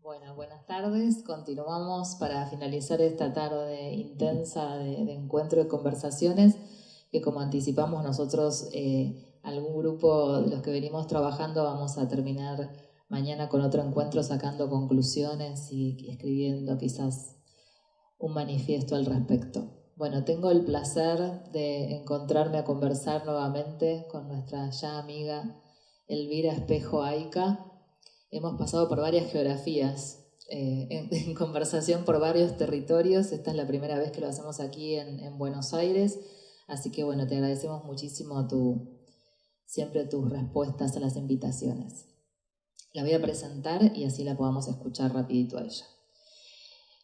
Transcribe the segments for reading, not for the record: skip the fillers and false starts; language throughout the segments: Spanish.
Bueno, buenas tardes. Continuamos para finalizar esta tarde intensa de encuentro y conversaciones que, como anticipamos nosotros, algún grupo de los que venimos trabajando vamos a terminar mañana con otro encuentro sacando conclusiones y escribiendo quizás un manifiesto al respecto. Bueno, tengo el placer de encontrarme a conversar nuevamente con nuestra ya amiga Elvira Espejo Ayca. Hemos pasado por varias geografías, en conversación por varios territorios. Esta es la primera vez que lo hacemos aquí en Buenos Aires, así que bueno, te agradecemos muchísimo siempre tus respuestas a las invitaciones. La voy a presentar y así la podamos escuchar rapidito a ella.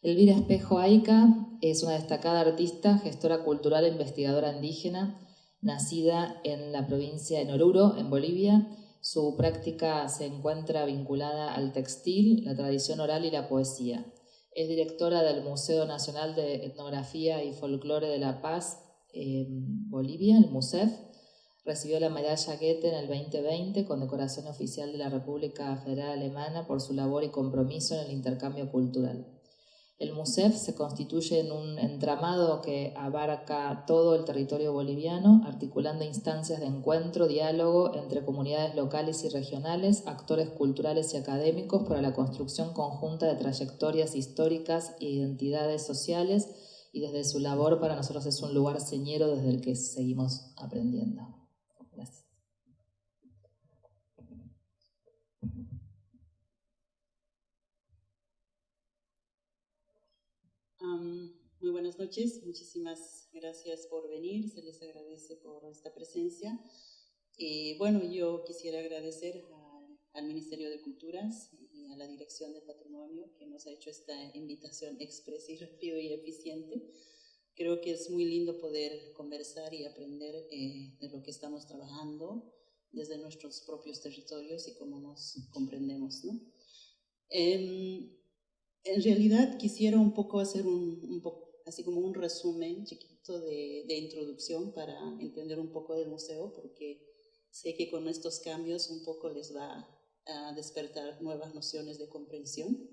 Elvira Espejo Ayca es una destacada artista, gestora cultural e investigadora indígena, nacida en la provincia de Oruro, en Bolivia. Su práctica se encuentra vinculada al textil, la tradición oral y la poesía. Es directora del Museo Nacional de Etnografía y Folclore de La Paz, en Bolivia, el MUSEF. Recibió la medalla Goethe en el 2020, condecoración oficial de la República Federal Alemana por su labor y compromiso en el intercambio cultural. El MUSEF se constituye en un entramado que abarca todo el territorio boliviano, articulando instancias de encuentro, diálogo entre comunidades locales y regionales, actores culturales y académicos para la construcción conjunta de trayectorias históricas e identidades sociales, y desde su labor para nosotros es un lugar señero desde el que seguimos aprendiendo. Gracias. Muy buenas noches, muchísimas gracias por venir, se les agradece por esta presencia. Bueno, yo quisiera agradecer al Ministerio de Culturas y a la Dirección de Patrimonio que nos ha hecho esta invitación expresa y rápido y eficiente. Creo que es muy lindo poder conversar y aprender de lo que estamos trabajando desde nuestros propios territorios y cómo nos comprendemos, ¿no? En realidad quisiera un poco hacer así como un resumen chiquito de introducción para entender un poco del museo, porque sé que con estos cambios un poco les va a despertar nuevas nociones de comprensión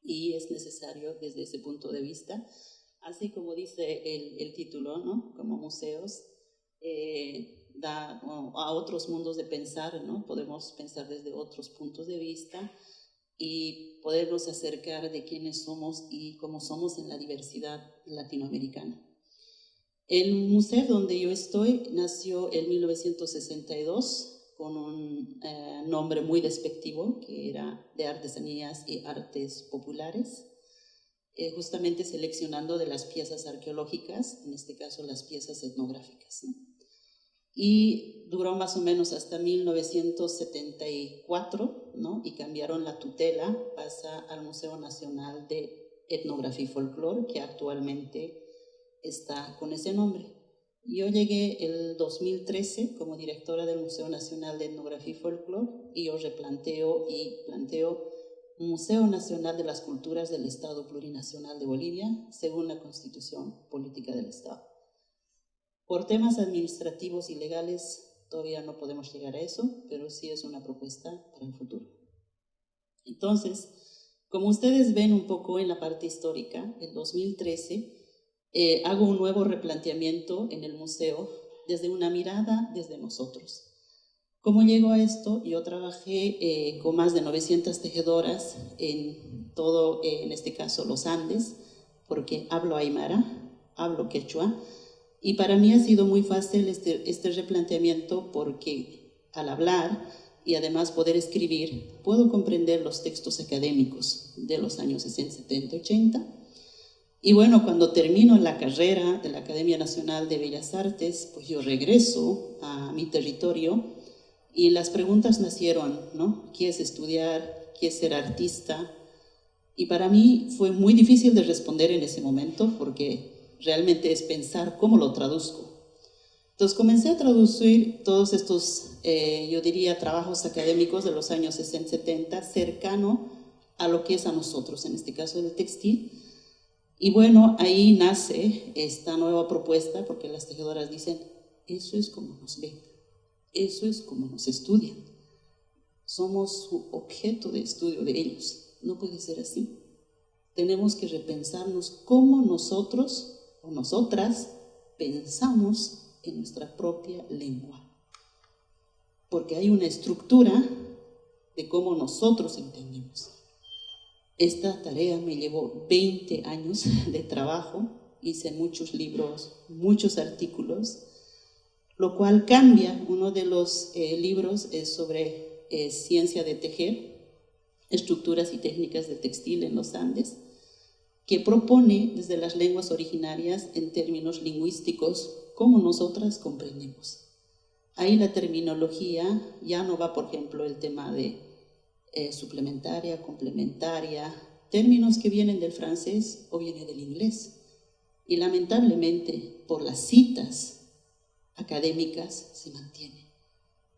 y es necesario desde ese punto de vista, así como dice el título, ¿no? Como museos, da a otros mundos de pensar, ¿no? Podemos pensar desde otros puntos de vista y podernos acercar de quiénes somos y cómo somos en la diversidad latinoamericana. El museo donde yo estoy nació en 1962 con un nombre muy despectivo que era de artesanías y artes populares, justamente seleccionando de las piezas arqueológicas, en este caso las piezas etnográficas, ¿no? Y duró más o menos hasta 1974, ¿no? Y cambiaron la tutela, pasa al Museo Nacional de Etnografía y Folclore, que actualmente está con ese nombre. Yo llegué el 2013 como directora del Museo Nacional de Etnografía y Folclore y yo planteo un Museo Nacional de las Culturas del Estado Plurinacional de Bolivia, según la Constitución Política del Estado. Por temas administrativos y legales todavía no podemos llegar a eso, pero sí es una propuesta para el futuro. Entonces, como ustedes ven un poco en la parte histórica, en 2013 hago un nuevo replanteamiento en el museo desde una mirada desde nosotros. ¿Cómo llego a esto? Yo trabajé con más de 900 tejedoras en todo, en este caso los Andes, porque hablo aymara, hablo quechua, y para mí ha sido muy fácil este replanteamiento porque al hablar y además poder escribir, puedo comprender los textos académicos de los años 60, 70, 80. Y bueno, cuando termino la carrera de la Academia Nacional de Bellas Artes, pues yo regreso a mi territorio y las preguntas nacieron, ¿no? ¿Qué es estudiar? ¿Qué es ser artista? Y para mí fue muy difícil de responder en ese momento porque realmente es pensar cómo lo traduzco. Entonces comencé a traducir todos estos, yo diría, trabajos académicos de los años 60, 70, cercano a lo que es a nosotros, en este caso del textil. Y bueno, ahí nace esta nueva propuesta, porque las tejedoras dicen, eso es como nos ven, eso es como nos estudian, somos su objeto de estudio de ellos. no puede ser así. Tenemos que repensarnos cómo nosotros o nosotras pensamos en nuestra propia lengua. Porque hay una estructura de cómo nosotros entendemos. Esta tarea me llevó 20 años de trabajo, hice muchos libros, muchos artículos, lo cual cambia. Uno de los libros es sobre ciencia de tejer, estructuras y técnicas de textil en los Andes, que propone desde las lenguas originarias en términos lingüísticos cómo nosotras comprendemos. Ahí la terminología ya no va, por ejemplo, el tema de suplementaria, complementaria, términos que vienen del francés o vienen del inglés. Y lamentablemente, por las citas académicas, se mantiene.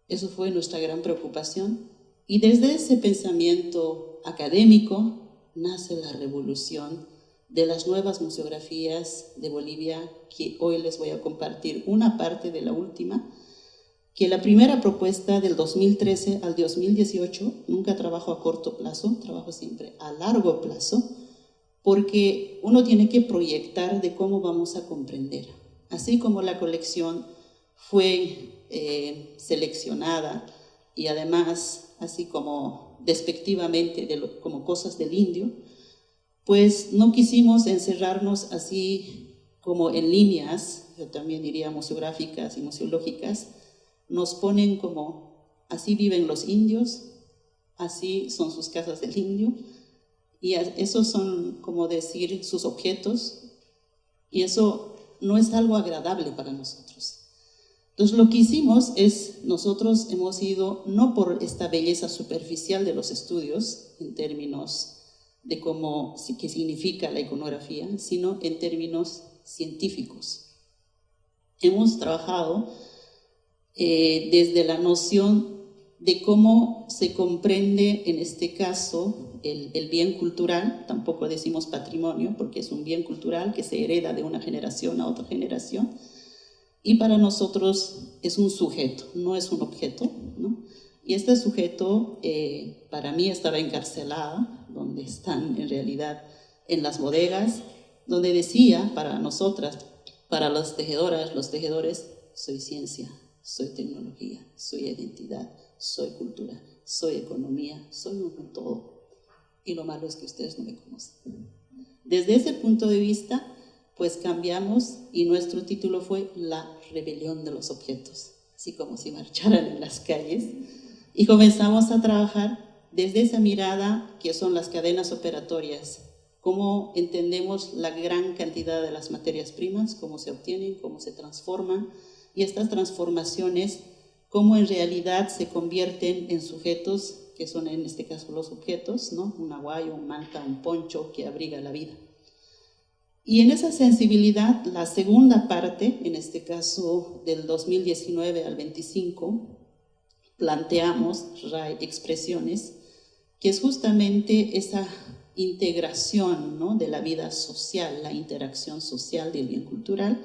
Eso fue nuestra gran preocupación. Y desde ese pensamiento académico nace la revolución de las nuevas museografías de Bolivia, que hoy les voy a compartir una parte de la última, que la primera propuesta del 2013 al 2018, nunca trabajo a corto plazo, trabajo siempre a largo plazo, porque uno tiene que proyectar de cómo vamos a comprender. Así como la colección fue seleccionada y además, así como despectivamente, como cosas del indio, pues no quisimos encerrarnos así como en líneas, yo también diría museográficas y museológicas. Nos ponen como, así viven los indios, así son sus casas del indio, y esos son, como decir, sus objetos, y eso no es algo agradable para nosotros. Entonces lo que hicimos es, nosotros hemos ido, no por esta belleza superficial de los estudios, en términos de cómo, qué significa la iconografía, sino en términos científicos. Hemos trabajado desde la noción de cómo se comprende, en este caso, el bien cultural. Tampoco decimos patrimonio, porque es un bien cultural que se hereda de una generación a otra generación, y para nosotros es un sujeto, no es un objeto, ¿no? Y este sujeto, para mí, estaba encarcelado, donde están en realidad en las bodegas, donde decía para nosotras, para las tejedoras, los tejedores, soy ciencia, soy tecnología, soy identidad, soy cultura, soy economía, soy un todo. Y lo malo es que ustedes no me conocen. Desde ese punto de vista, pues cambiamos y nuestro título fue La rebelión de los objetos, así como si marcharan en las calles. Y comenzamos a trabajar desde esa mirada que son las cadenas operatorias, cómo entendemos la gran cantidad de las materias primas, cómo se obtienen, cómo se transforman, y estas transformaciones, cómo en realidad se convierten en sujetos, que son en este caso los objetos, ¿no? Un aguayo, un manta, un poncho que abriga la vida. Y en esa sensibilidad, la segunda parte, en este caso del 2019 al 25, planteamos RAE Expresiones, que es justamente esa integración, ¿no?, de la vida social, la interacción social del bien cultural,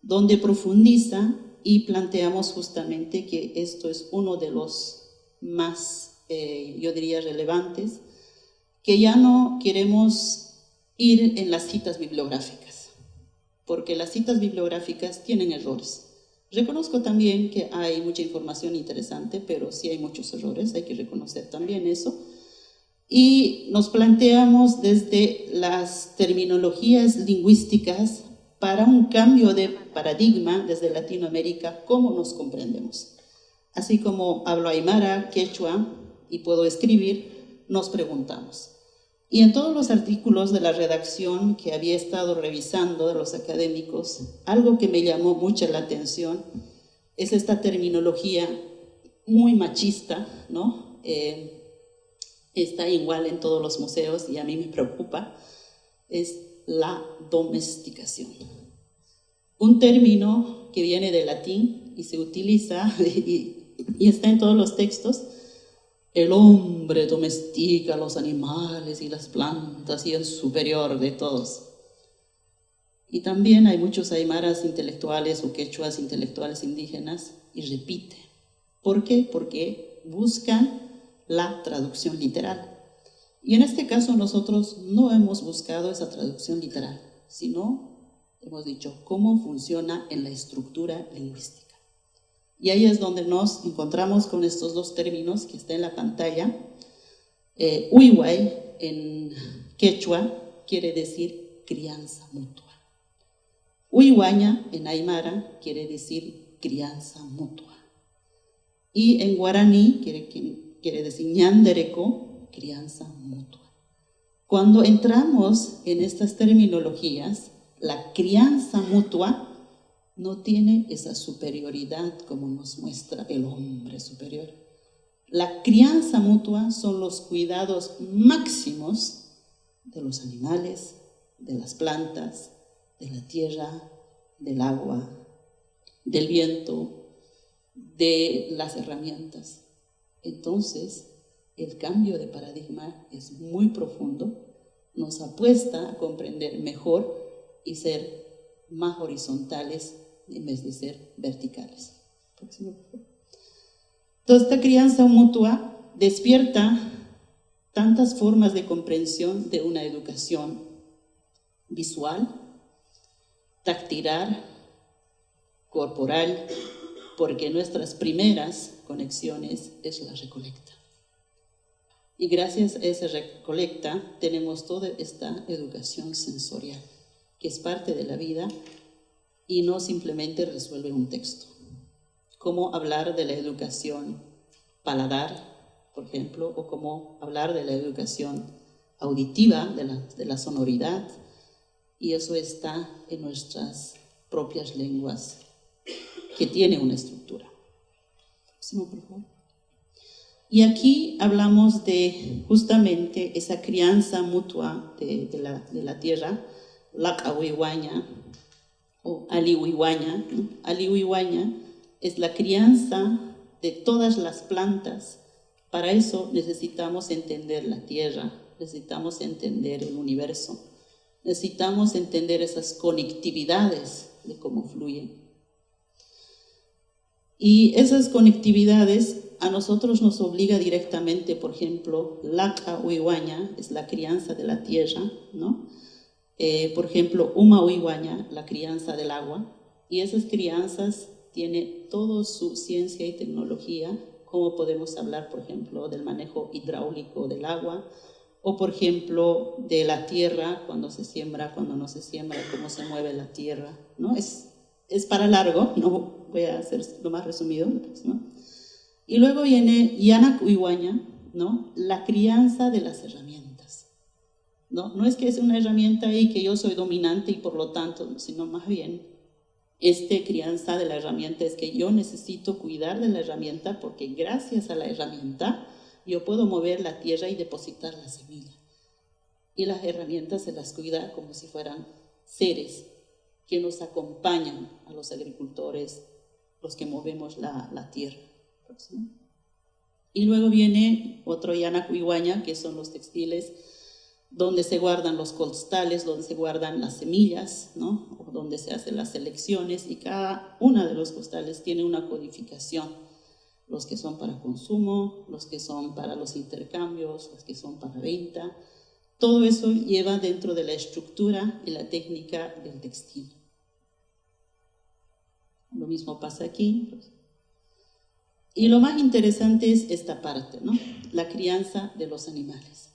donde profundiza y planteamos justamente que esto es uno de los más, yo diría, relevantes, que ya no queremos ir en las citas bibliográficas, porque las citas bibliográficas tienen errores. Reconozco también que hay mucha información interesante, pero sí hay muchos errores, hay que reconocer también eso. Y nos planteamos desde las terminologías lingüísticas para un cambio de paradigma desde Latinoamérica, cómo nos comprendemos. Así como hablo aymara, quechua y puedo escribir, nos preguntamos. Y en todos los artículos de la redacción que había estado revisando de los académicos, algo que me llamó mucho la atención es esta terminología muy machista, ¿no? Está igual en todos los museos y a mí me preocupa, es la domesticación. Un término que viene del latín y se utiliza y está en todos los textos. El hombre domestica los animales y las plantas y es superior de todos. Y también hay muchos aymaras intelectuales o quechuas intelectuales indígenas y repite. ¿Por qué? Porque buscan la traducción literal. Y en este caso nosotros no hemos buscado esa traducción literal, sino hemos dicho cómo funciona en la estructura lingüística. Y ahí es donde nos encontramos con estos dos términos que está en la pantalla. Uiway en quechua quiere decir crianza mutua. Uiwaña en aymara quiere decir crianza mutua. Y en guaraní quiere decir ñandereco, crianza mutua. Cuando entramos en estas terminologías, la crianza mutua no tiene esa superioridad como nos muestra el hombre superior. La crianza mutua son los cuidados máximos de los animales, de las plantas, de la tierra, del agua, del viento, de las herramientas. Entonces, el cambio de paradigma es muy profundo, nos apuesta a comprender mejor y ser más horizontales en vez de ser verticales. Entonces, esta crianza mutua despierta tantas formas de comprensión de una educación visual, táctil, corporal, porque nuestras primeras conexiones es la recolecta. Y gracias a esa recolecta tenemos toda esta educación sensorial, que es parte de la vida y no simplemente resuelve un texto. Cómo hablar de la educación paladar, por ejemplo, o cómo hablar de la educación auditiva, de la sonoridad, y eso está en nuestras propias lenguas, que tiene una estructura. Próximo, por favor. Y aquí hablamos de justamente esa crianza mutua de la tierra, Lacahuihuaña o Alihuihuaña. Alihuihuaña es la crianza de todas las plantas. Para eso necesitamos entender la tierra, necesitamos entender el universo, necesitamos entender esas conectividades de cómo fluyen. Y esas conectividades a nosotros nos obliga directamente, por ejemplo, Lacahuihuaña es la crianza de la tierra, ¿no? Por ejemplo, Umahuihuaña, la crianza del agua, y esas crianzas tienen toda su ciencia y tecnología, como podemos hablar, por ejemplo, del manejo hidráulico del agua, o por ejemplo, de la tierra, cuando se siembra, cuando no se siembra, cómo se mueve la tierra, ¿no? Es para largo, no voy a hacer lo más resumido, ¿no? Y luego viene Yanacuihuaña, ¿no? La crianza de las herramientas. No es que es una herramienta y que yo soy dominante y por lo tanto, sino más bien, crianza de la herramienta es que yo necesito cuidar de la herramienta porque gracias a la herramienta yo puedo mover la tierra y depositar la semilla. Y las herramientas se las cuida como si fueran seres que nos acompañan a los agricultores, los que movemos la tierra. Y luego viene otro Yanacuihuaña, que son los textiles, donde se guardan los costales, donde se guardan las semillas, ¿no? O donde se hacen las selecciones, y cada uno de los costales tiene una codificación. Los que son para consumo, los que son para los intercambios, los que son para venta. Todo eso lleva dentro de la estructura y la técnica del textil. Lo mismo pasa aquí. Y lo más interesante es esta parte, ¿no? La crianza de los animales.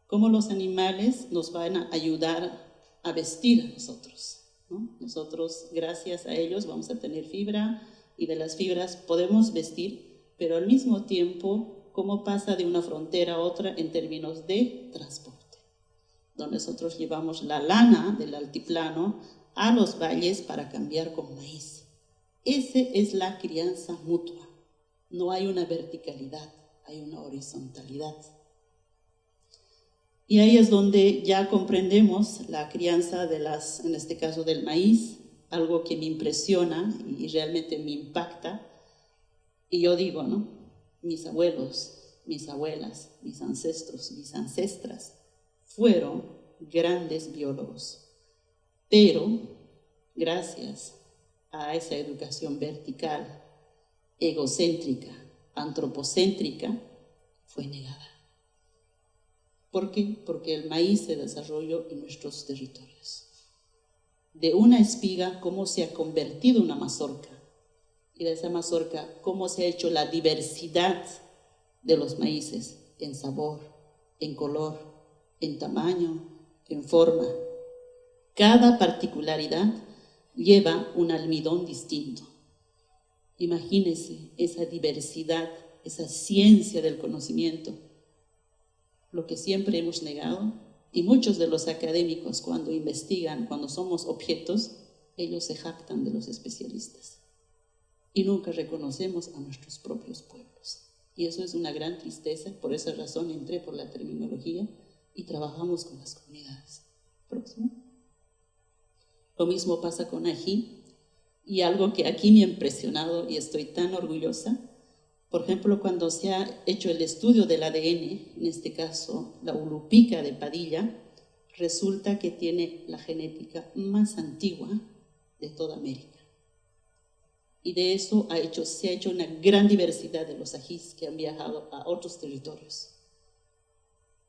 Cómo los animales nos van a ayudar a vestir a nosotros, ¿no? Nosotros, gracias a ellos, vamos a tener fibra y de las fibras podemos vestir, pero al mismo tiempo, cómo pasa de una frontera a otra en términos de transporte. Donde nosotros llevamos la lana del altiplano a los valles para cambiar con maíz. Esa es la crianza mutua. No hay una verticalidad, hay una horizontalidad. Y ahí es donde ya comprendemos la crianza en este caso del maíz, algo que me impresiona y realmente me impacta. Y yo digo, ¿no? Mis abuelos, mis abuelas, mis ancestros, mis ancestras fueron grandes biólogos, pero gracias a esa educación vertical, egocéntrica, antropocéntrica, fue negada. ¿Por qué? Porque el maíz se desarrolló en nuestros territorios. De una espiga, cómo se ha convertido en una mazorca. Y de esa mazorca, cómo se ha hecho la diversidad de los maíces en sabor, en color, en tamaño, en forma. Cada particularidad lleva un almidón distinto. Imagínense esa diversidad, esa ciencia del conocimiento, lo que siempre hemos negado, y muchos de los académicos cuando investigan, cuando somos objetos, ellos se jactan de los especialistas y nunca reconocemos a nuestros propios pueblos. Y eso es una gran tristeza, por esa razón entré por la terminología y trabajamos con las comunidades. Próximo. Lo mismo pasa con ají, y algo que aquí me ha impresionado y estoy tan orgullosa, por ejemplo, cuando se ha hecho el estudio del ADN, en este caso la ulupica de Padilla, resulta que tiene la genética más antigua de toda América. Y de eso se ha hecho una gran diversidad de los ajís que han viajado a otros territorios.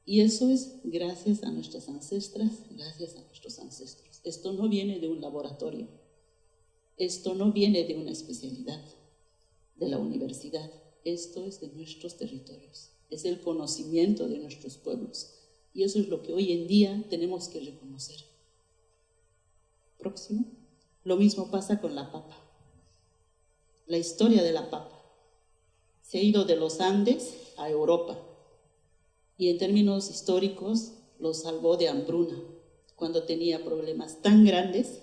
Y eso es gracias a nuestras ancestras, gracias a nuestros ancestros. Esto no viene de un laboratorio, esto no viene de una especialidad de la universidad, esto es de nuestros territorios, es el conocimiento de nuestros pueblos. Y eso es lo que hoy en día tenemos que reconocer. Próximo. Lo mismo pasa con la papa. La historia de la papa se ha ido de los Andes a Europa y en términos históricos lo salvó de hambruna cuando tenía problemas tan grandes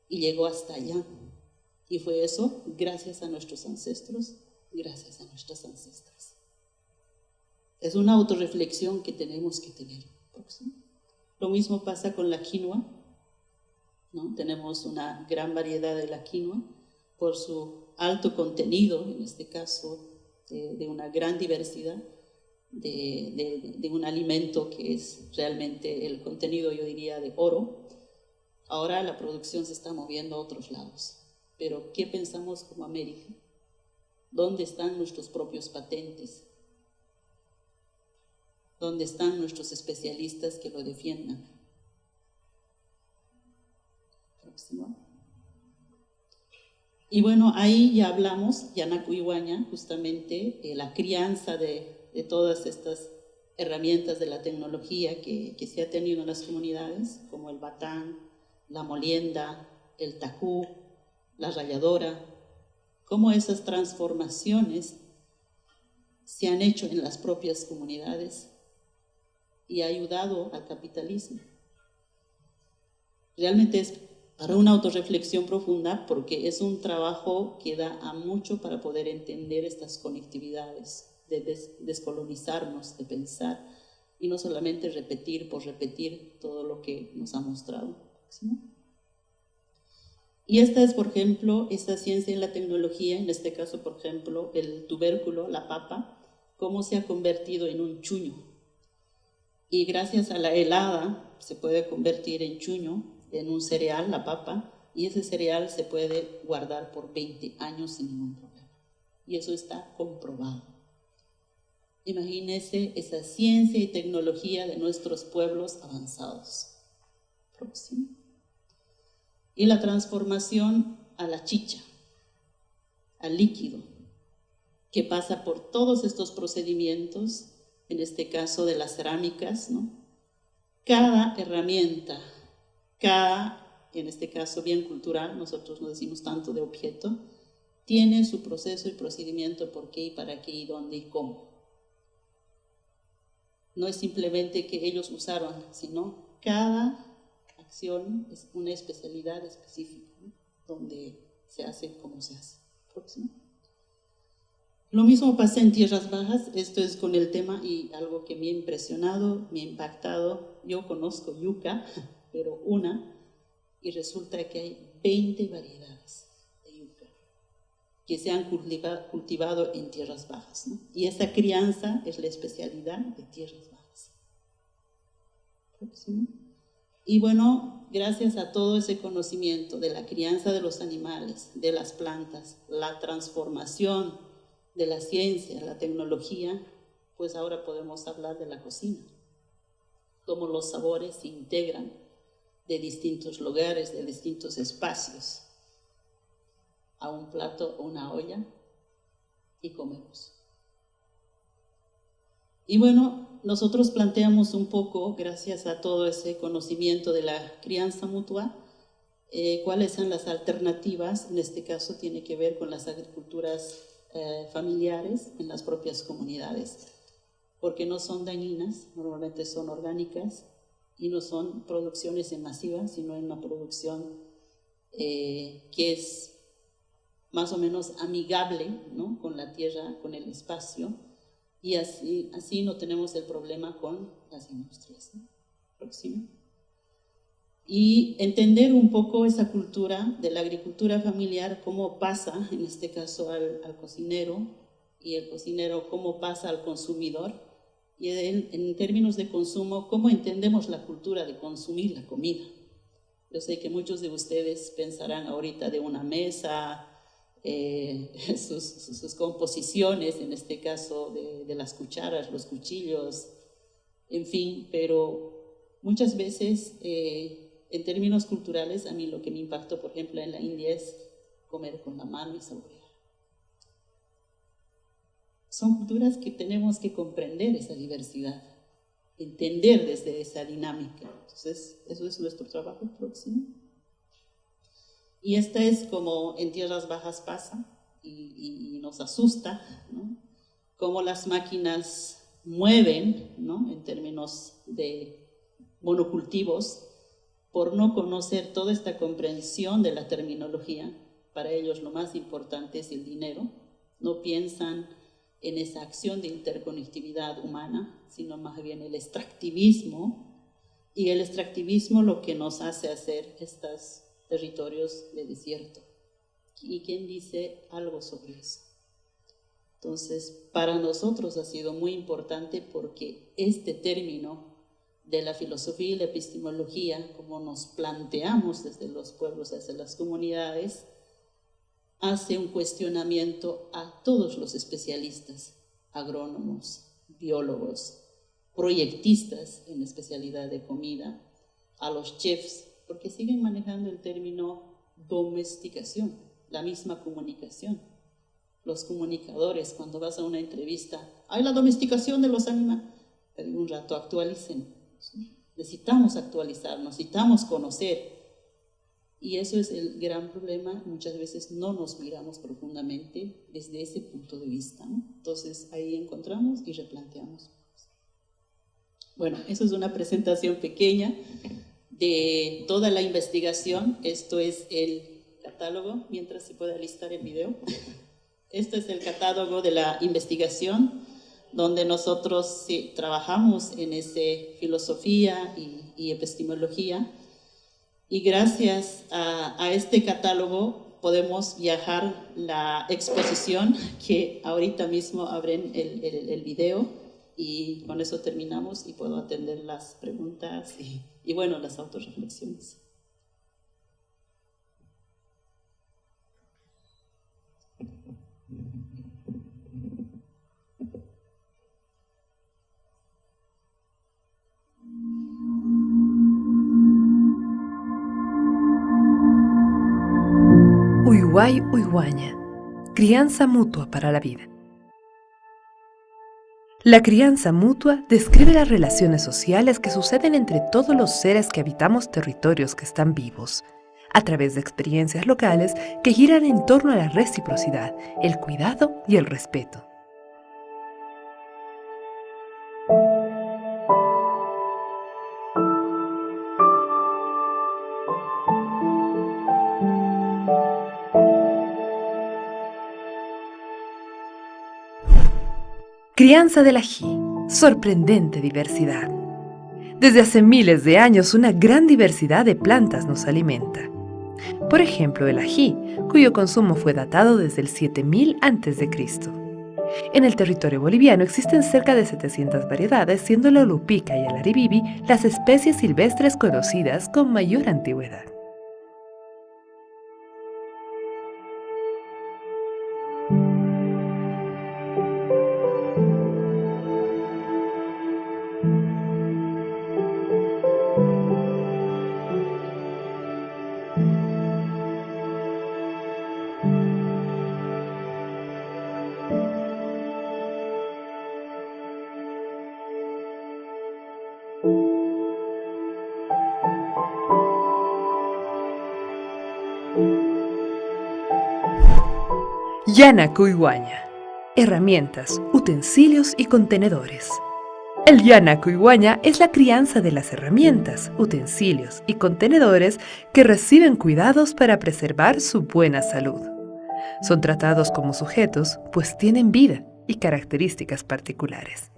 y llegó hasta allá. Y fue eso gracias a nuestros ancestros, gracias a nuestras ancestras. Es una autorreflexión que tenemos que tener. Próximo. Lo mismo pasa con la quinoa, ¿no? Tenemos una gran variedad de la quinoa por su alto contenido, en este caso, de una gran diversidad, de un alimento que es realmente el contenido, yo diría, de oro. Ahora la producción se está moviendo a otros lados. Pero, ¿qué pensamos como América? ¿Dónde están nuestros propios patentes? ¿Dónde están nuestros especialistas que lo defiendan? Próximo. Y bueno, ahí ya hablamos, Yanaku Iwaña, justamente la crianza de todas estas herramientas de la tecnología que se ha tenido en las comunidades, como el batán, la molienda, el tajú, la ralladora, cómo esas transformaciones se han hecho en las propias comunidades y ha ayudado al capitalismo. Realmente es para una autorreflexión profunda porque es un trabajo que da a mucho para poder entender estas conectividades, de descolonizarnos, de pensar y no solamente repetir por repetir todo lo que nos ha mostrado. ¿Sí? Y esta es, por ejemplo, esta ciencia en la tecnología, en este caso, por ejemplo, el tubérculo, la papa, cómo se ha convertido en un chuño. Y gracias a la helada se puede convertir en chuño, en un cereal, la papa, y ese cereal se puede guardar por 20 años sin ningún problema. Y eso está comprobado. Imagínense esa ciencia y tecnología de nuestros pueblos avanzados. Próximo. Y la transformación a la chicha, al líquido, que pasa por todos estos procedimientos, en este caso de las cerámicas, ¿no? Cada herramienta, cada, en este caso bien cultural, nosotros no decimos tanto de objeto, tiene su proceso y procedimiento, por qué y para qué y dónde y cómo. No es simplemente que ellos usaron, sino cada acción es una especialidad específica, ¿no? Donde se hace como se hace. Próximo. Lo mismo pasa en tierras bajas, esto es con el tema y algo que me ha impresionado, me ha impactado. Yo conozco yuca, pero una, y resulta que hay 20 variedades de yuca que se han cultivado en tierras bajas, ¿no? Y esa crianza es la especialidad de tierras bajas. Próximo. Y bueno, gracias a todo ese conocimiento de la crianza de los animales, de las plantas, la transformación de la ciencia, la tecnología, pues ahora podemos hablar de la cocina. cómo los sabores se integran de distintos lugares, de distintos espacios, a un plato o una olla y comemos. Y bueno, nosotros planteamos un poco, gracias a todo ese conocimiento de la crianza mutua, cuáles son las alternativas. En este caso tiene que ver con las agriculturas familiares en las propias comunidades, porque no son dañinas, normalmente son orgánicas y no son producciones en masiva, sino en una producción que es más o menos amigable, ¿no?, con la tierra, con el espacio, y así no tenemos el problema con las industrias, ¿no? Próximo. Y entender un poco esa cultura de la agricultura familiar, cómo pasa, en este caso, al cocinero, y el cocinero cómo pasa al consumidor, y en términos de consumo, cómo entendemos la cultura de consumir la comida. Yo sé que muchos de ustedes pensarán ahorita de una mesa, sus composiciones, en este caso de las cucharas, los cuchillos, en fin, pero muchas veces en términos culturales a mí lo que me impactó, por ejemplo, en la India es comer con la mano y saborear. Son culturas que tenemos que comprender esa diversidad, entender desde esa dinámica. Entonces, eso es nuestro trabajo próximo. Y esta es como en tierras bajas pasa y nos asusta, ¿no?, cómo las máquinas mueven, ¿no?, en términos de monocultivos, por no conocer toda esta comprensión de la terminología. Para ellos lo más importante es el dinero. No piensan en esa acción de interconectividad humana, sino más bien el extractivismo. Y el extractivismo lo que nos hace hacer estos territorios de desierto. ¿Y quién dice algo sobre eso? Entonces, para nosotros ha sido muy importante porque este término de la filosofía y la epistemología, como nos planteamos desde los pueblos hacia las comunidades, hace un cuestionamiento a todos los especialistas, agrónomos, biólogos, proyectistas en especialidad de comida, a los chefs, porque siguen manejando el término domesticación, la misma comunicación. Los comunicadores, cuando vas a una entrevista, hay la domesticación de los animales, pero un rato actualicen. Necesitamos actualizarnos, necesitamos conocer. Y eso es el gran problema. Muchas veces no nos miramos profundamente desde ese punto de vista, ¿no? Entonces ahí encontramos y replanteamos. Bueno, eso es una presentación pequeña de toda la investigación. Esto es el catálogo, mientras se puede alistar el video. Este es el catálogo de la investigación, donde nosotros sí, trabajamos en ese filosofía y epistemología. Y gracias a este catálogo podemos viajar la exposición, que ahorita mismo abren el video, y con eso terminamos y puedo atender las preguntas y bueno, las autorreflexiones. Uyguay Uyguaña, crianza mutua para la vida. La crianza mutua describe las relaciones sociales que suceden entre todos los seres que habitamos territorios que están vivos, a través de experiencias locales que giran en torno a la reciprocidad, el cuidado y el respeto. Crianza del ají, sorprendente diversidad. Desde hace miles de años una gran diversidad de plantas nos alimenta. Por ejemplo, el ají, cuyo consumo fue datado desde el 7000 a.C. En el territorio boliviano existen cerca de 700 variedades, siendo el olupica y el aribibi las especies silvestres conocidas con mayor antigüedad. Llana-Cuyhuaña. Herramientas, utensilios y contenedores. El Llana-Cuyhuaña es la crianza de las herramientas, utensilios y contenedores que reciben cuidados para preservar su buena salud. Son tratados como sujetos, pues tienen vida y características particulares.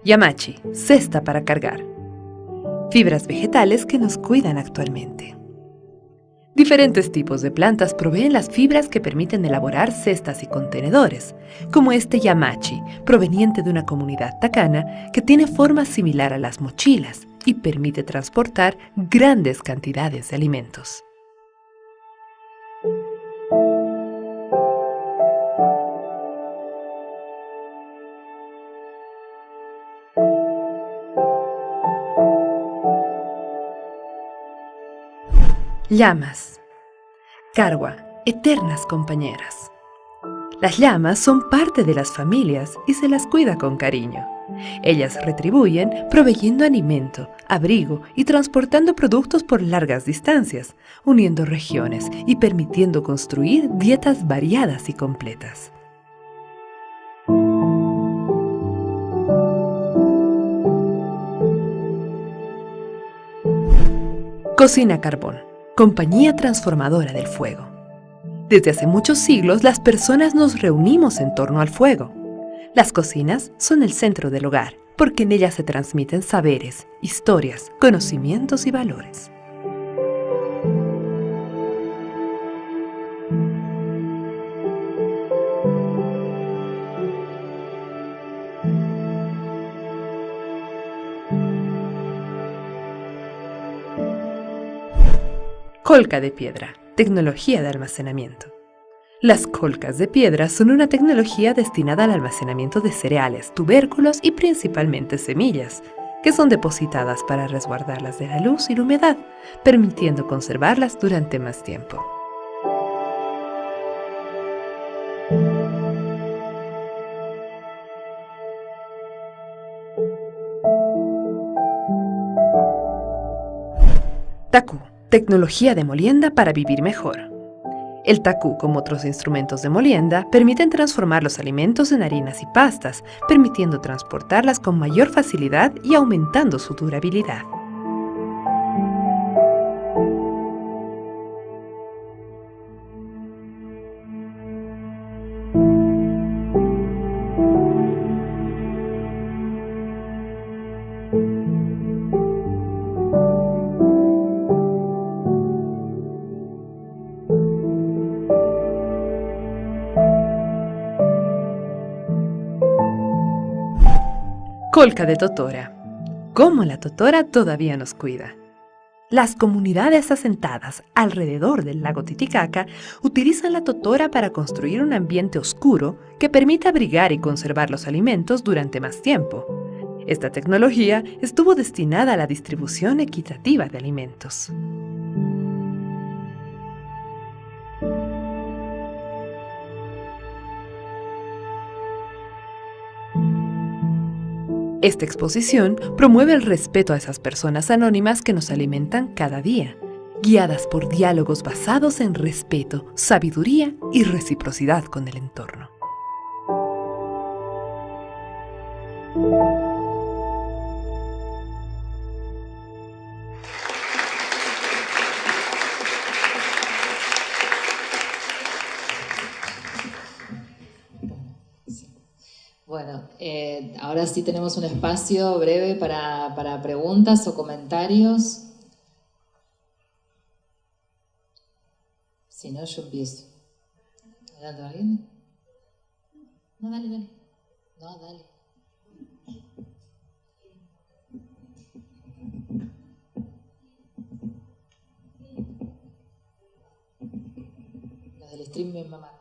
Yamachi, cesta para cargar. Fibras vegetales que nos cuidan actualmente. Diferentes tipos de plantas proveen las fibras que permiten elaborar cestas y contenedores, como este Yamachi, proveniente de una comunidad tacana que tiene forma similar a las mochilas y permite transportar grandes cantidades de alimentos. Llamas. Carwa, eternas compañeras. Las llamas son parte de las familias y se las cuida con cariño. Ellas retribuyen proveyendo alimento, abrigo y transportando productos por largas distancias, uniendo regiones y permitiendo construir dietas variadas y completas. Cocina a carbón, compañía transformadora del fuego. Desde hace muchos siglos, las personas nos reunimos en torno al fuego. Las cocinas son el centro del hogar, porque en ellas se transmiten saberes, historias, conocimientos y valores. Colca de piedra, tecnología de almacenamiento. Las colcas de piedra son una tecnología destinada al almacenamiento de cereales, tubérculos y principalmente semillas, que son depositadas para resguardarlas de la luz y la humedad, permitiendo conservarlas durante más tiempo. Tacu, tecnología de molienda para vivir mejor. El tacú, como otros instrumentos de molienda, permiten transformar los alimentos en harinas y pastas, permitiendo transportarlas con mayor facilidad y aumentando su durabilidad. Colca de totora. ¿Cómo la totora todavía nos cuida? Las comunidades asentadas alrededor del lago Titicaca utilizan la totora para construir un ambiente oscuro que permite abrigar y conservar los alimentos durante más tiempo. Esta tecnología estuvo destinada a la distribución equitativa de alimentos. Esta exposición promueve el respeto a esas personas anónimas que nos alimentan cada día, guiadas por diálogos basados en respeto, sabiduría y reciprocidad con el entorno. Bueno, ahora sí tenemos un espacio breve para preguntas o comentarios. Si no, yo empiezo. ¿Adelante alguien? No, dale, dale. No, dale. al stream en mamá.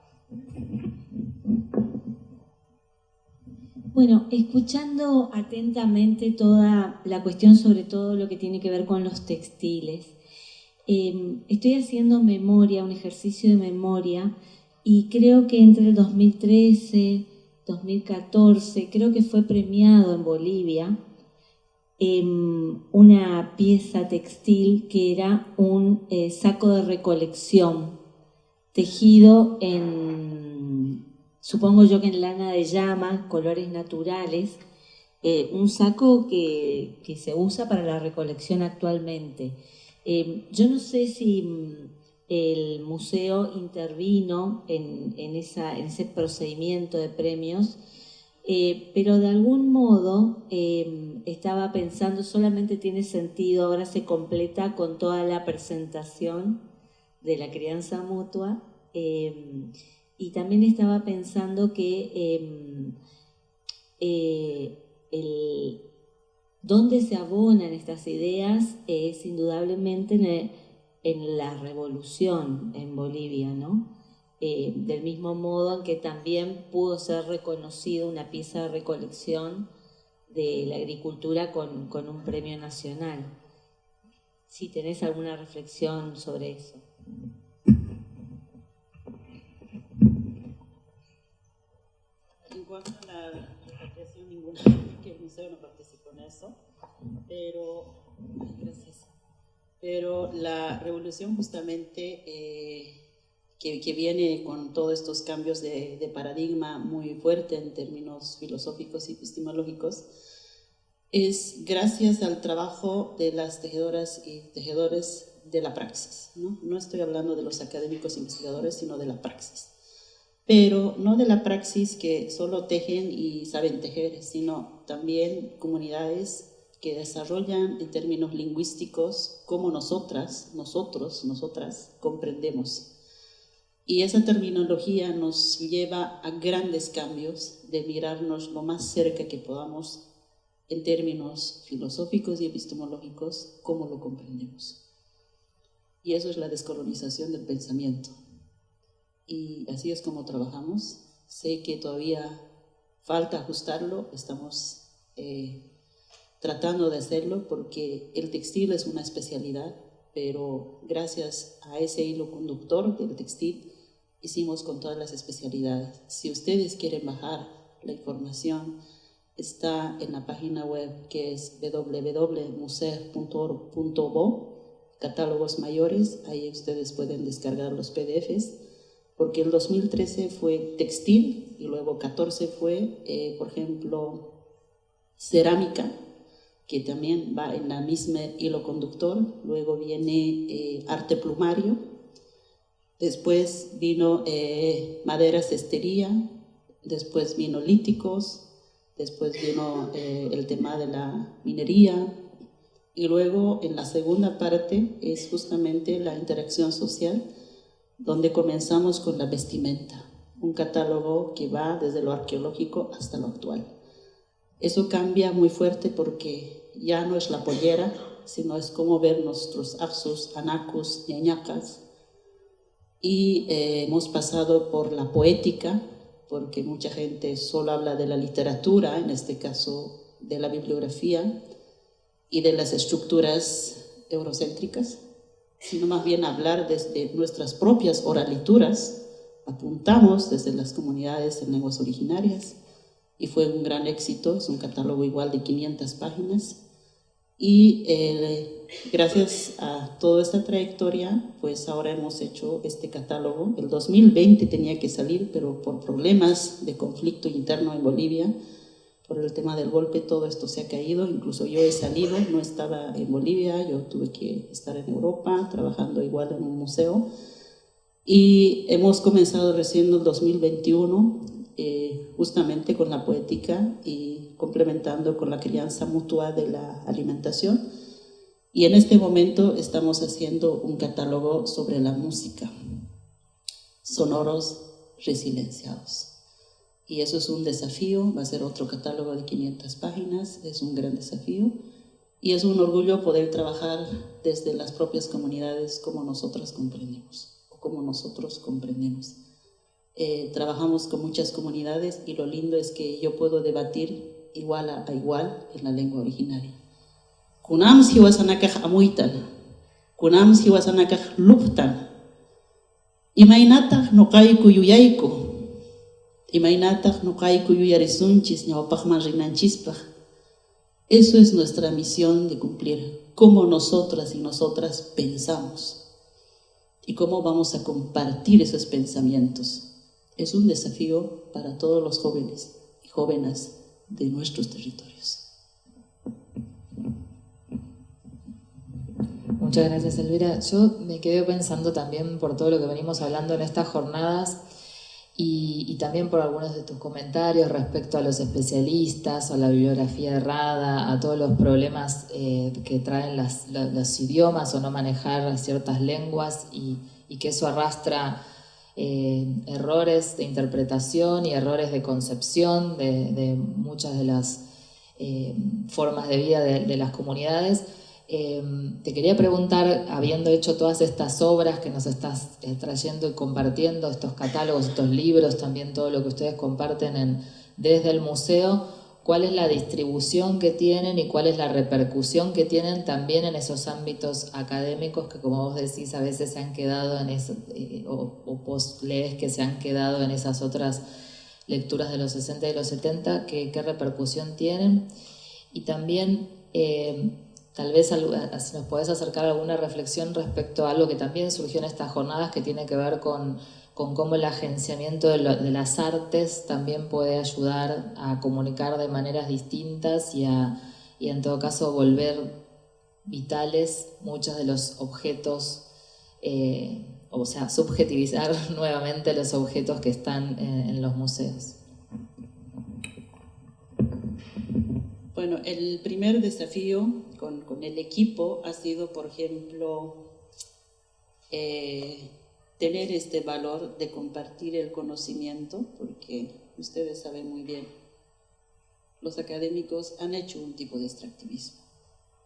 Bueno, escuchando atentamente toda la cuestión, sobre todo lo que tiene que ver con los textiles, estoy haciendo memoria, un ejercicio de memoria, y creo que entre el 2013, 2014, creo que fue premiado en Bolivia una pieza textil que era un saco de recolección tejido supongo yo que en lana de llama, colores naturales, un saco que se usa para la recolección actualmente. Yo no sé si el museo intervino en ese procedimiento de premios, pero de algún modo estaba pensando, solamente tiene sentido, ahora se completa con toda la presentación de la crianza mutua, y también estaba pensando que dónde se abonan estas ideas es indudablemente en la revolución en Bolivia, ¿no? Del mismo modo en que también pudo ser reconocida una pieza de recolección de la agricultura con un premio nacional. Si tenés alguna reflexión sobre eso. En cuanto a la repatriación, ninguna, que el museo no participó en eso, pero la revolución justamente que viene con todos estos cambios de paradigma muy fuerte en términos filosóficos y epistemológicos, es gracias al trabajo de las tejedoras y tejedores de la praxis, ¿no? No estoy hablando de los académicos investigadores, sino de la praxis. Pero no de la praxis que solo tejen y saben tejer, sino también comunidades que desarrollan en términos lingüísticos cómo nosotras comprendemos. Y esa terminología nos lleva a grandes cambios de mirarnos lo más cerca que podamos en términos filosóficos y epistemológicos, cómo lo comprendemos. Y eso es la descolonización del pensamiento. Y así es como trabajamos. Sé que todavía falta ajustarlo, estamos tratando de hacerlo porque el textil es una especialidad, pero gracias a ese hilo conductor del textil hicimos con todas las especialidades. Si ustedes quieren bajar la información, está en la página web que es www.museo.org.bo, catálogos mayores, ahí ustedes pueden descargar los PDFs, porque el 2013 fue textil y luego 14 fue, por ejemplo, cerámica, que también va en la misma hilo conductor, luego viene arte plumario, después vino madera cestería, después vino líticos, después vino el tema de la minería, y luego en la segunda parte es justamente la interacción social, donde comenzamos con la vestimenta, un catálogo que va desde lo arqueológico hasta lo actual. Eso cambia muy fuerte porque ya no es la pollera, sino es cómo ver nuestros apsus, anacus, ñañacas. Y hemos pasado por la poética, porque mucha gente solo habla de la literatura, en este caso de la bibliografía y de las estructuras eurocéntricas, sino más bien hablar desde nuestras propias oralituras. Apuntamos desde las comunidades en lenguas originarias y fue un gran éxito, es un catálogo igual de 500 páginas y gracias a toda esta trayectoria pues ahora hemos hecho este catálogo. El 2020 tenía que salir, pero por problemas de conflicto interno en Bolivia, por el tema del golpe, todo esto se ha caído. Incluso yo he salido, no estaba en Bolivia, yo tuve que estar en Europa trabajando igual en un museo y hemos comenzado recién el 2021 justamente con la poética y complementando con la crianza mutua de la alimentación, y en este momento estamos haciendo un catálogo sobre la música, sonoros resilenciados. Y eso es un desafío, va a ser otro catálogo de 500 páginas, es un gran desafío y es un orgullo poder trabajar desde las propias comunidades como nosotras comprendemos. o como nosotros comprendemos. Trabajamos con muchas comunidades y lo lindo es que yo puedo debatir igual a igual en la lengua originaria. Kunams hiwasanakaj amuitan, kunams hiwasanakaj luptan, imaynataq nuqayku yuyayku, imaynataq nuqayku yuyarisunchis ñawpaqman rinanchispaq. Eso es nuestra misión de cumplir, cómo nosotras y nosotras pensamos y cómo vamos a compartir esos pensamientos. Es un desafío para todos los jóvenes y jóvenes de nuestros territorios. Muchas gracias, Elvira. Yo me quedé pensando también por todo lo que venimos hablando en estas jornadas y también por algunos de tus comentarios respecto a los especialistas, a la bibliografía errada, a todos los problemas que traen los idiomas o no manejar ciertas lenguas y que eso arrastra errores de interpretación y errores de concepción de muchas de las formas de vida de las comunidades. Te quería preguntar, habiendo hecho todas estas obras que nos estás trayendo y compartiendo, estos catálogos, estos libros, también todo lo que ustedes comparten desde el museo, ¿cuál es la distribución que tienen y cuál es la repercusión que tienen también en esos ámbitos académicos que, como vos decís, a veces se han quedado en eso, o vos lees que se han quedado en esas otras lecturas de los 60 y los 70, ¿qué repercusión tienen? Y también tal vez si nos podés acercar alguna reflexión respecto a algo que también surgió en estas jornadas que tiene que ver con cómo el agenciamiento de las artes también puede ayudar a comunicar de maneras distintas y en todo caso volver vitales muchos de los objetos, o sea, subjetivizar nuevamente los objetos que están en los museos. Bueno, el primer desafío con el equipo ha sido, por ejemplo, tener este valor de compartir el conocimiento, porque ustedes saben muy bien, los académicos han hecho un tipo de extractivismo,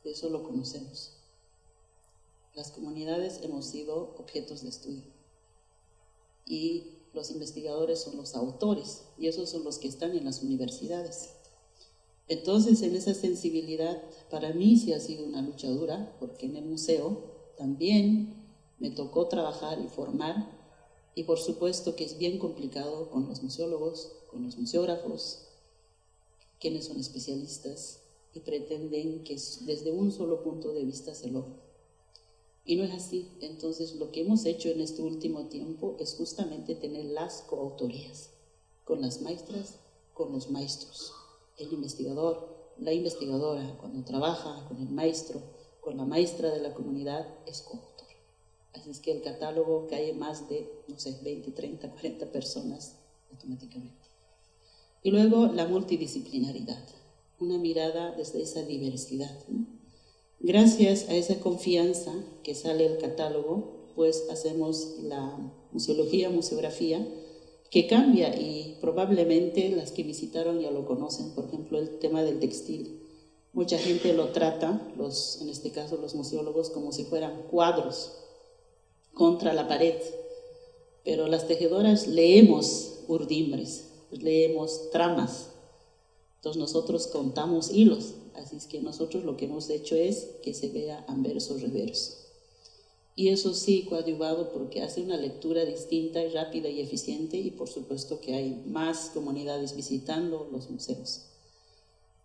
de eso lo conocemos. Las comunidades hemos sido objetos de estudio y los investigadores son los autores y esos son los que están en las universidades. Entonces, en esa sensibilidad, para mí sí ha sido una lucha dura, porque en el museo también me tocó trabajar y formar, y por supuesto que es bien complicado con los museólogos, con los museógrafos, quienes son especialistas y pretenden que desde un solo punto de vista se logre. Y no es así. Entonces, lo que hemos hecho en este último tiempo es justamente tener las coautorías con las maestras, con los maestros. El investigador, la investigadora, cuando trabaja con el maestro, con la maestra de la comunidad, es coautor. Así es que el catálogo cae más de, no sé, 20, 30, 40 personas automáticamente. Y luego la multidisciplinaridad, una mirada desde esa diversidad, ¿no? Gracias a esa confianza que sale el catálogo, pues hacemos la museología, museografía, que cambia y probablemente las que visitaron ya lo conocen, por ejemplo, el tema del textil. Mucha gente lo trata, en este caso los museólogos, como si fueran cuadros contra la pared, pero las tejedoras leemos urdimbres, leemos tramas, entonces nosotros contamos hilos, así es que nosotros lo que hemos hecho es que se vea anverso, reverso. Y eso sí, coadyuvado porque hace una lectura distinta y rápida y eficiente, y por supuesto que hay más comunidades visitando los museos.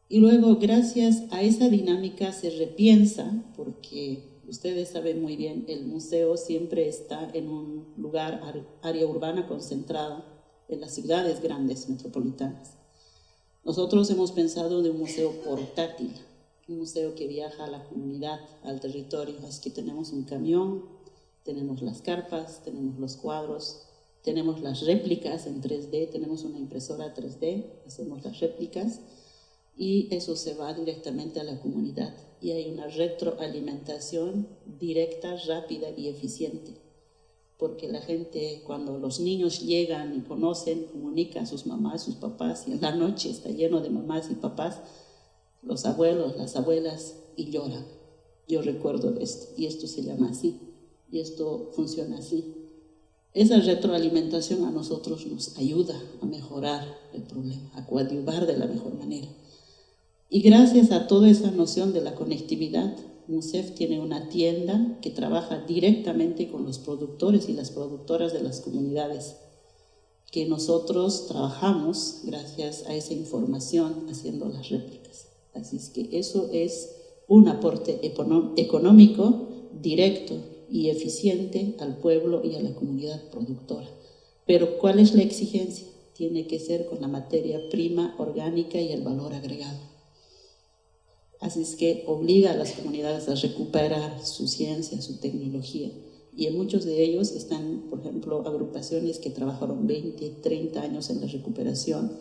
Y luego, gracias a esa dinámica se repiensa, porque ustedes saben muy bien, el museo siempre está en un lugar, área urbana concentrada, en las ciudades grandes, metropolitanas. Nosotros hemos pensado de un museo portátil, un museo que viaja a la comunidad, al territorio. Así que tenemos un camión, tenemos las carpas, tenemos los cuadros, tenemos las réplicas en 3D, tenemos una impresora 3D, hacemos las réplicas y eso se va directamente a la comunidad. Y hay una retroalimentación directa, rápida y eficiente. Porque la gente, cuando los niños llegan y conocen, comunican a sus mamás, sus papás, y en la noche está lleno de mamás y papás, los abuelos, las abuelas, y lloran. Yo recuerdo esto, y esto se llama así, y esto funciona así. esa retroalimentación a nosotros nos ayuda a mejorar el problema, a coadyuvar de la mejor manera. Y gracias a toda esa noción de la conectividad, MUSEF tiene una tienda que trabaja directamente con los productores y las productoras de las comunidades, que nosotros trabajamos gracias a esa información haciendo las réplicas. Así es que eso es un aporte económico directo y eficiente al pueblo y a la comunidad productora. Pero ¿cuál es la exigencia? Tiene que ser con la materia prima orgánica y el valor agregado. Así es que obliga a las comunidades a recuperar su ciencia, su tecnología. Y en muchos de ellos están, por ejemplo, agrupaciones que trabajaron 20, 30 años en la recuperación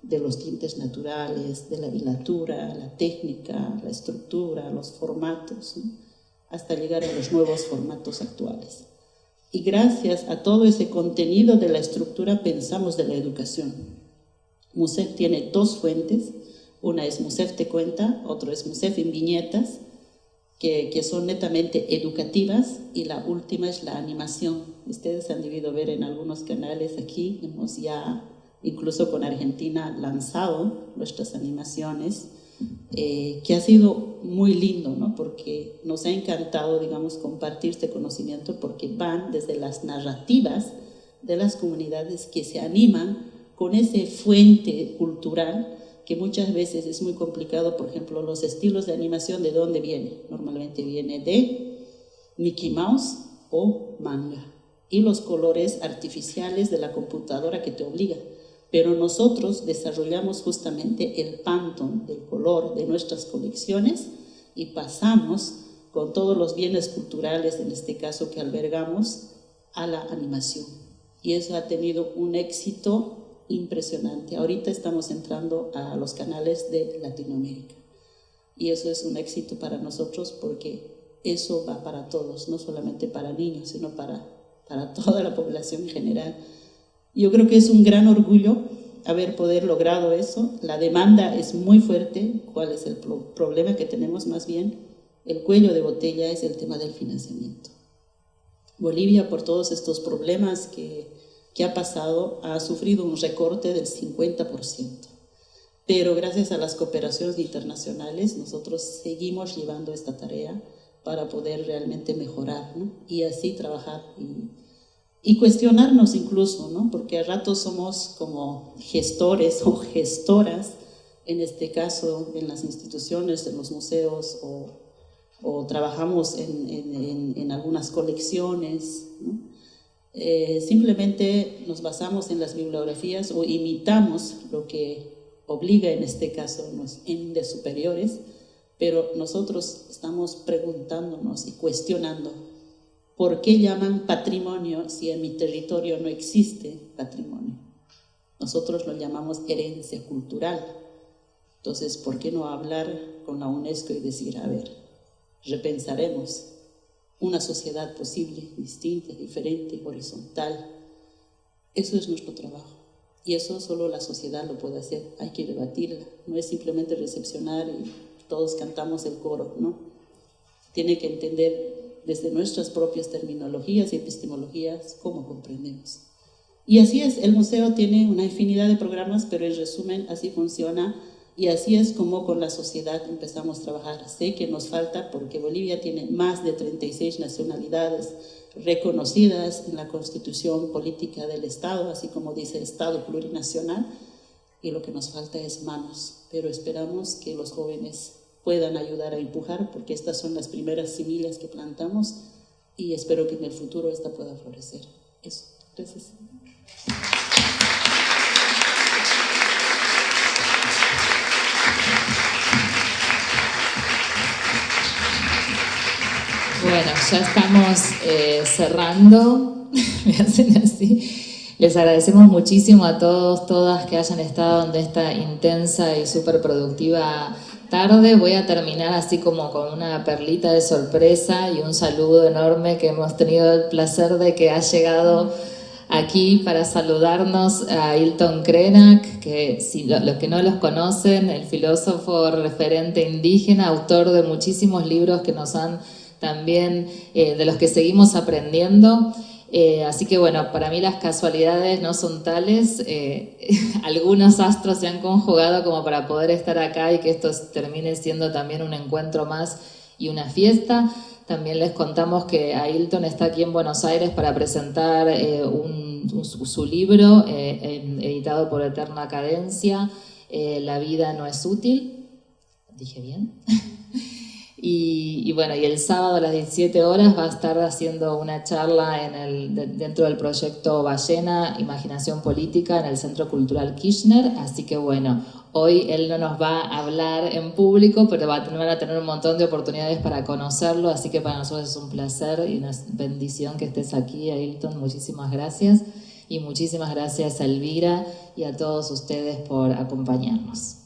de los tintes naturales, de la hilatura, la técnica, la estructura, los formatos, ¿no? Hasta llegar a los nuevos formatos actuales. Y gracias a todo ese contenido de la estructura pensamos de la educación. MUSEF tiene dos fuentes. Una es MUSEF Te Cuenta, otro es MUSEF en Viñetas, que son netamente educativas, y la última es la animación. Ustedes han debido ver en algunos canales aquí, hemos ya, incluso con Argentina, lanzado nuestras animaciones, que ha sido muy lindo, ¿no? Porque nos ha encantado, digamos, compartir este conocimiento, porque van desde las narrativas de las comunidades que se animan con ese fuente cultural, que muchas veces es muy complicado. Por ejemplo, los estilos de animación, ¿de dónde viene? Normalmente viene de Mickey Mouse o manga, y los colores artificiales de la computadora que te obligan. Pero nosotros desarrollamos justamente el Pantone del color de nuestras colecciones y pasamos con todos los bienes culturales, en este caso que albergamos, a la animación. Y eso ha tenido un éxito impresionante. Ahorita estamos entrando a los canales de Latinoamérica y eso es un éxito para nosotros, porque eso va para todos, no solamente para niños, sino para toda la población en general. Yo creo que es un gran orgullo haber poder logrado eso. La demanda es muy fuerte. ¿Cuál es el problema que tenemos? Más bien, el cuello de botella es el tema del financiamiento. Bolivia, por todos estos problemas que ha pasado, ha sufrido un recorte del 50%. Pero gracias a las cooperaciones internacionales, nosotros seguimos llevando esta tarea para poder realmente mejorar, ¿no? Y así trabajar y cuestionarnos incluso, ¿no? Porque a ratos somos como gestores o gestoras, en este caso en las instituciones, en los museos, o trabajamos en algunas colecciones, ¿no? Simplemente nos basamos en las bibliografías o imitamos lo que obliga, en este caso, los entes superiores, pero nosotros estamos preguntándonos y cuestionando ¿por qué llaman patrimonio si en mi territorio no existe patrimonio? Nosotros lo llamamos herencia cultural. Entonces, ¿por qué no hablar con la UNESCO y decir, a ver, repensaremos una sociedad posible, distinta, diferente, horizontal? Eso es nuestro trabajo. Y eso solo la sociedad lo puede hacer. Hay que debatirla. No es simplemente recepcionar y todos cantamos el coro, ¿no? Tiene que entender desde nuestras propias terminologías y epistemologías cómo comprendemos. Y así es, el museo tiene una infinidad de programas, pero en resumen así funciona, y así es como con la sociedad empezamos a trabajar. Sé que nos falta, porque Bolivia tiene más de 36 nacionalidades reconocidas en la Constitución Política del Estado, así como dice Estado plurinacional, y lo que nos falta es manos, pero esperamos que los jóvenes puedan ayudar a empujar, porque estas son las primeras semillas que plantamos, y espero que en el futuro esta pueda florecer. Eso, gracias. Bueno, ya estamos cerrando. Me hacen así. Les agradecemos muchísimo a todos, todas que hayan estado en esta intensa y súper productiva tarde. Voy a terminar así como con una perlita de sorpresa y un saludo enorme que hemos tenido el placer de que ha llegado aquí para saludarnos a Hilton Krenak, que si los que no los conocen, el filósofo referente indígena, autor de muchísimos libros que nos han también, de los que seguimos aprendiendo. Así que bueno, para mí las casualidades no son tales. Algunos astros se han conjugado como para poder estar acá y que esto termine siendo también un encuentro más y una fiesta. También les contamos que Ailton está aquí en Buenos Aires para presentar su libro editado por Eterna Cadencia, La vida no es útil. ¿Dije bien? Y bueno, y el sábado a las 17 horas va a estar haciendo una charla dentro del proyecto Ballena, Imaginación Política, en el Centro Cultural Kirchner. Así que bueno, hoy él no nos va a hablar en público, pero van a tener un montón de oportunidades para conocerlo. Así que para nosotros es un placer y una bendición que estés aquí, Ailton. Muchísimas gracias. Y muchísimas gracias a Elvira y a todos ustedes por acompañarnos.